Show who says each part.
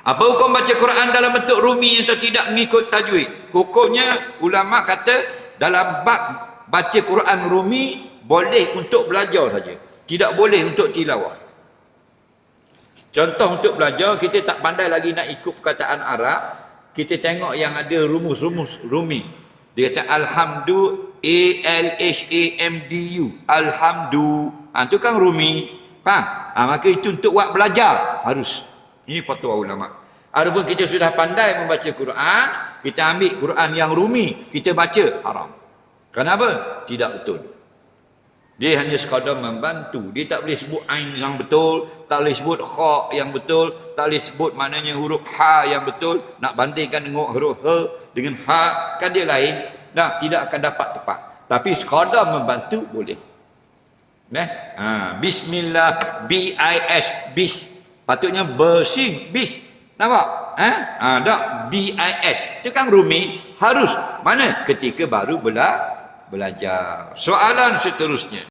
Speaker 1: Apa hukum baca Quran dalam bentuk rumi atau tidak mengikut tajwid? Hukumnya ulama kata dalam bab baca Quran rumi boleh untuk belajar saja, tidak boleh untuk tilawah. Contoh untuk belajar, kita tak pandai lagi nak ikut perkataan Arab, kita tengok yang ada rumus-rumus rumi. Dia kata alhamdu, ALHAMDU, alhamdu. Itu kan rumi. Faham? Maka itu untuk buat belajar harus. Ini fatwa ulama. Adapun kita sudah pandai membaca Quran, kita ambil Quran yang rumi, kita baca, haram. Kenapa? Tidak betul. Dia hanya sekadar membantu. Dia tak boleh sebut ain yang betul, tak boleh sebut kha yang betul, tak boleh sebut maknanya huruf ha yang betul. Nak bandingkan dengan huruf ha dengan ha, kan dia lain. Tidak akan dapat tepat. Tapi sekadar membantu boleh. Bismillah, BIS, bis. Patutnya bersing, bis. Nampak? Tak, BIS. Itu kan rumi, harus. Mana? Ketika baru belajar. Soalan seterusnya.